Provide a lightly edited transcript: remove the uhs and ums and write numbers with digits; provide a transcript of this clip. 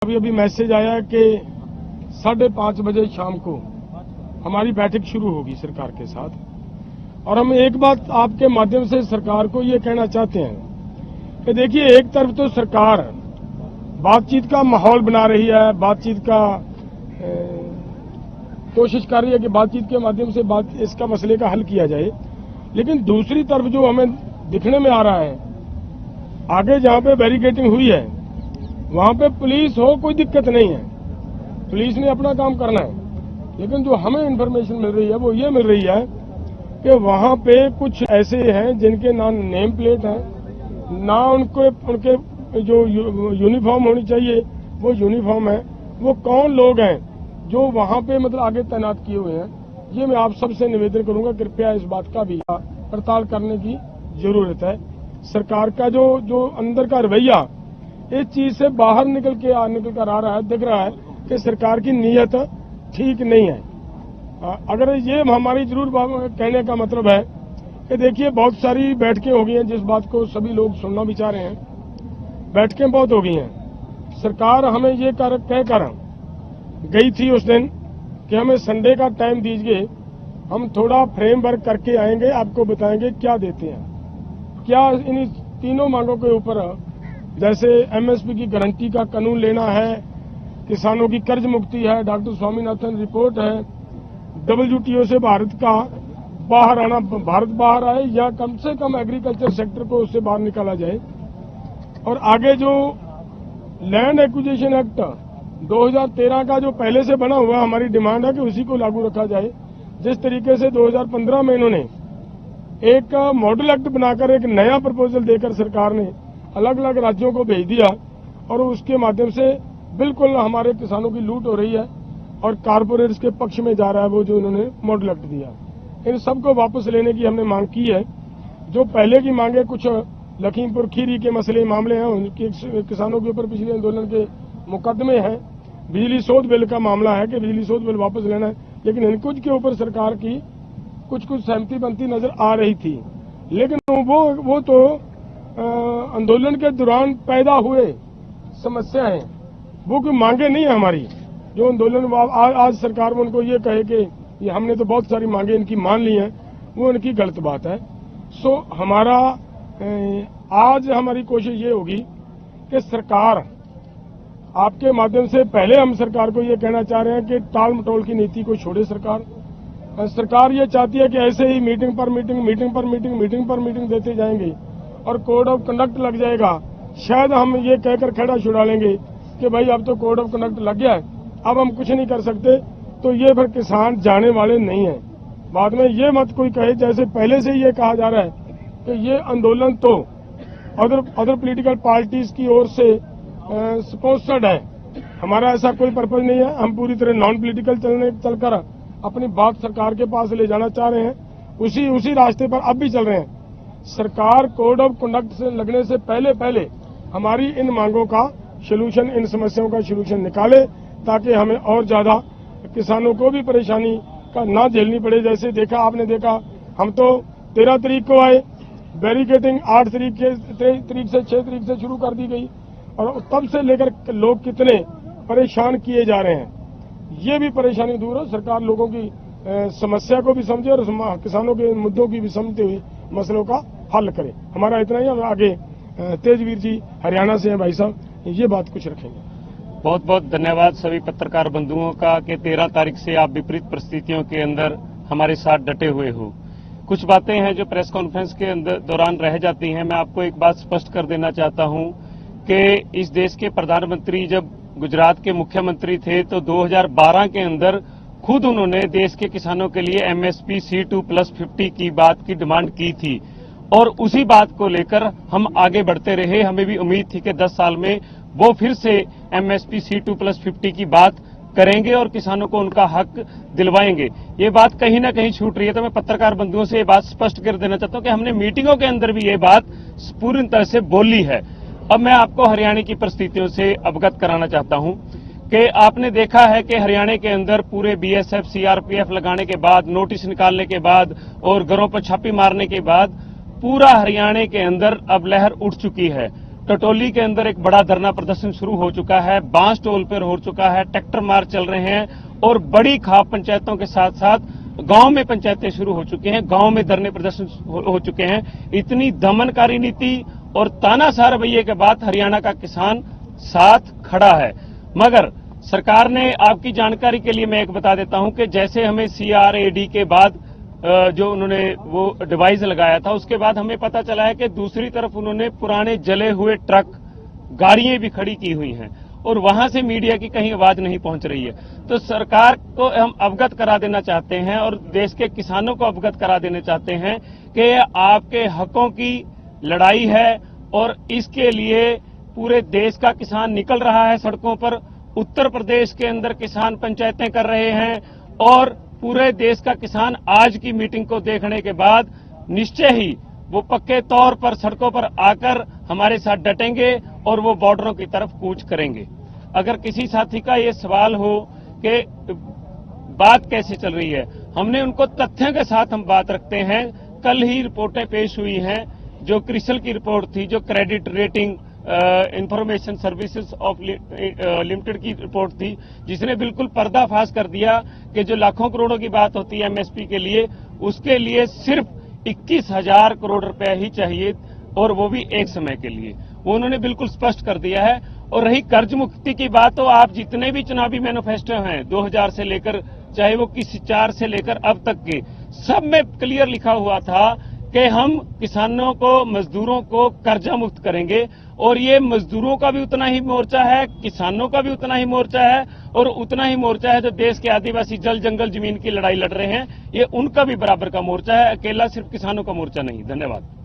अभी अभी मैसेज आया कि 5:30 बजे शाम को हमारी बैठक शुरू होगी सरकार के साथ। और हम एक बात आपके माध्यम से सरकार को ये कहना चाहते हैं कि देखिए, एक तरफ तो सरकार बातचीत का माहौल बना रही है, बातचीत का कोशिश कर रही है कि बातचीत के माध्यम से इसका मसले का हल किया जाए, लेकिन दूसरी तरफ जो हमें दिखने में आ रहा है, आगे जहां पे बैरिकेडिंग हुई है वहां पे पुलिस हो, कोई दिक्कत नहीं है, पुलिस ने अपना काम करना है। लेकिन जो हमें इन्फॉर्मेशन मिल रही है वो ये मिल रही है कि वहां पे कुछ ऐसे हैं जिनके ना नेम प्लेट है, ना उनके जो यूनिफॉर्म होनी चाहिए वो यूनिफॉर्म है। वो कौन लोग हैं जो वहां पे मतलब आगे तैनात किए हुए हैं, ये मैं आप सबसे निवेदन करूंगा, कृपया इस बात का भी पड़ताल करने की जरूरत है। सरकार का जो अंदर का रवैया इस चीज से बाहर निकल कर आ रहा है, दिख रहा है कि सरकार की नीयत ठीक नहीं है। अगर ये हमारी जरूर कहने का मतलब है कि देखिए, बहुत सारी बैठकें हो गई हैं, जिस बात को सभी लोग सुनना भी चाह रहे हैं, बैठकें बहुत हो गई हैं। सरकार हमें ये कहकर गई थी उस दिन कि हमें संडे का टाइम दीजिए, हम थोड़ा फ्रेमवर्क करके आएंगे, आपको बताएंगे क्या देते हैं, क्या इन तीनों मांगों के ऊपर, जैसे एमएसपी की गारंटी का कानून लेना है, किसानों की कर्ज मुक्ति है, डॉक्टर स्वामीनाथन रिपोर्ट है, डब्ल्यूटीओ से भारत का बाहर आना, भारत बाहर आए या कम से कम एग्रीकल्चर सेक्टर को उससे बाहर निकाला जाए, और आगे जो लैंड एक्विजिशन एक्ट 2013 का जो पहले से बना हुआ, हमारी डिमांड है कि उसी को लागू रखा जाए। जिस तरीके से 2015 में इन्होंने एक मॉडल एक्ट बनाकर एक नया प्रपोजल देकर सरकार ने अलग अलग राज्यों को भेज दिया, और उसके माध्यम से बिल्कुल हमारे किसानों की लूट हो रही है और कारपोरेट्स के पक्ष में जा रहा है वो जो इन्होंने मॉडल एक्ट दिया। इन सबको वापस लेने की हमने मांग की है। जो पहले की मांगे, कुछ लखीमपुर खीरी के मसले मामले हैं, उनके किसानों के ऊपर पिछले आंदोलन के मुकदमे हैं, बिजली शोध बिल का मामला है कि बिजली शोध बिल वापस लेना है, लेकिन इन कुछ के ऊपर सरकार की कुछ सहमति बनती नजर आ रही थी। लेकिन वो तो आंदोलन के दौरान पैदा हुए समस्याएं, वो कोई मांगे नहीं है हमारी। जो आंदोलन आज सरकार में उनको ये कहे कि ये हमने तो बहुत सारी मांगे इनकी मान ली हैं, वो इनकी गलत बात है। सो हमारा आज हमारी कोशिश ये होगी कि सरकार, आपके माध्यम से पहले हम सरकार को ये कहना चाह रहे हैं कि टाल मटोल की नीति को छोड़े। सरकार ये चाहती है कि ऐसे ही मीटिंग पर मीटिंग देते जाएंगे और कोड ऑफ कंडक्ट लग जाएगा। शायद हम ये कहकर खेड़ा छुड़ा लेंगे कि भाई अब तो कोड ऑफ कंडक्ट लग गया है, अब हम कुछ नहीं कर सकते, तो ये फिर किसान जाने वाले नहीं है। बाद में ये मत कोई कहे, जैसे पहले से ये कहा जा रहा है कि ये आंदोलन तो अदर पॉलिटिकल पार्टीज की ओर से स्पॉन्सर्ड है। हमारा ऐसा कोई पर्पज नहीं है। हम पूरी तरह नॉन पॉलिटिकल चलकर अपनी बात सरकार के पास ले जाना चाह रहे हैं, उसी रास्ते पर अब भी चल रहे हैं। सरकार कोड ऑफ कंडक्ट से लगने से पहले हमारी इन मांगों का सलूशन, इन समस्याओं का सलूशन निकाले, ताकि हमें और ज्यादा किसानों को भी परेशानी का ना झेलनी पड़े। जैसे आपने देखा, हम तो 13 तारीख को आए, बैरिकेडिंग 8 तारीख से 6 तारीख से शुरू कर दी गई, और तब से लेकर लोग कितने परेशान किए जा रहे हैं। ये भी परेशानी दूर हो, सरकार लोगों की समस्या को भी समझे और किसानों के मुद्दों की भी समझते हुए मसलों का हल करे। हमारा इतना ही। और आगे तेजवीर जी हरियाणा से हैं भाई साहब, ये बात कुछ रखेंगे। बहुत बहुत धन्यवाद सभी पत्रकार बंधुओं का कि 13 तारीख से आप विपरीत परिस्थितियों के अंदर हमारे साथ डटे हुए हो। कुछ बातें हैं जो प्रेस कॉन्फ्रेंस के दौरान रह जाती हैं। मैं आपको एक बात स्पष्ट कर देना चाहता हूं कि इस देश के प्रधानमंत्री जब गुजरात के मुख्यमंत्री थे तो 2012 के अंदर खुद उन्होंने देश के किसानों के लिए एमएसपी C2+50 की बात की डिमांड की थी, और उसी बात को लेकर हम आगे बढ़ते रहे। हमें भी उम्मीद थी कि 10 साल में वो फिर से एमएसपी C2+50 की बात करेंगे और किसानों को उनका हक दिलवाएंगे। ये बात कहीं ना कहीं छूट रही है, तो मैं पत्रकार बंधुओं से ये बात स्पष्ट कर देना चाहता हूं कि हमने मीटिंगों के अंदर भी ये बात पूरी तरह से बोली है। अब मैं आपको हरियाणा की परिस्थितियों से अवगत कराना चाहता हूं कि आपने देखा है कि हरियाणा के अंदर पूरे बीएसएफ सीआरपीएफ लगाने के बाद, नोटिस निकालने के बाद और घरों पर छापी मारने के बाद पूरा हरियाणा के अंदर अब लहर उठ चुकी है। टटोली के अंदर एक बड़ा धरना प्रदर्शन शुरू हो चुका है, बांस टोल पर हो चुका है, ट्रैक्टर मार्च चल रहे हैं और बड़ी खाप पंचायतों के साथ साथ गांव में पंचायतें शुरू हो चुकी हैं, गांव में धरने प्रदर्शन हो चुके हैं। इतनी दमनकारी नीति और तानाशाह रवैये के बाद हरियाणा का किसान साथ खड़ा है। मगर सरकार ने, आपकी जानकारी के लिए मैं एक बता देता हूं कि जैसे हमें CRAD के बाद जो उन्होंने वो डिवाइस लगाया था, उसके बाद हमें पता चला है कि दूसरी तरफ उन्होंने पुराने जले हुए ट्रक, गाड़ियां भी खड़ी की हुई हैं और वहां से मीडिया की कहीं आवाज नहीं पहुंच रही है। तो सरकार को हम अवगत करा देना चाहते हैं और देश के किसानों को अवगत करा देना चाहते हैं कि आपके हकों की लड़ाई है और इसके लिए पूरे देश का किसान निकल रहा है सड़कों पर। उत्तर प्रदेश के अंदर किसान पंचायतें कर रहे हैं और पूरे देश का किसान आज की मीटिंग को देखने के बाद निश्चय ही वो पक्के तौर पर सड़कों पर आकर हमारे साथ डटेंगे और वो बॉर्डरों की तरफ कूच करेंगे। अगर किसी साथी का ये सवाल हो कि बात कैसे चल रही है, हमने उनको तथ्यों के साथ हम बात रखते हैं। कल ही रिपोर्टें पेश हुई हैं, जो क्रिसल की रिपोर्ट थी, जो credit rating information services of limited की रिपोर्ट थी, जिसने बिल्कुल पर्दाफाश कर दिया कि जो लाखों करोड़ों की बात होती है MSP के लिए, उसके लिए सिर्फ 21,000 करोड़ रुपए ही चाहिए और वो भी एक समय के लिए। वो उन्होंने बिल्कुल स्पष्ट कर दिया है। और रही कर्ज मुक्ति की बात, तो आप जितने भी चुनावी मैनिफेस्टो हैं 2000 से लेकर, चाहे वो किसी 4 से लेकर अब तक के, सब में क्लियर लिखा हुआ था कि हम किसानों को, मजदूरों को कर्जा मुक्त करेंगे। और ये मजदूरों का भी उतना ही मोर्चा है, किसानों का भी उतना ही मोर्चा है और उतना ही मोर्चा है जो देश के आदिवासी जल जंगल जमीन की लड़ाई लड़ रहे हैं, ये उनका भी बराबर का मोर्चा है। अकेला सिर्फ किसानों का मोर्चा नहीं। धन्यवाद।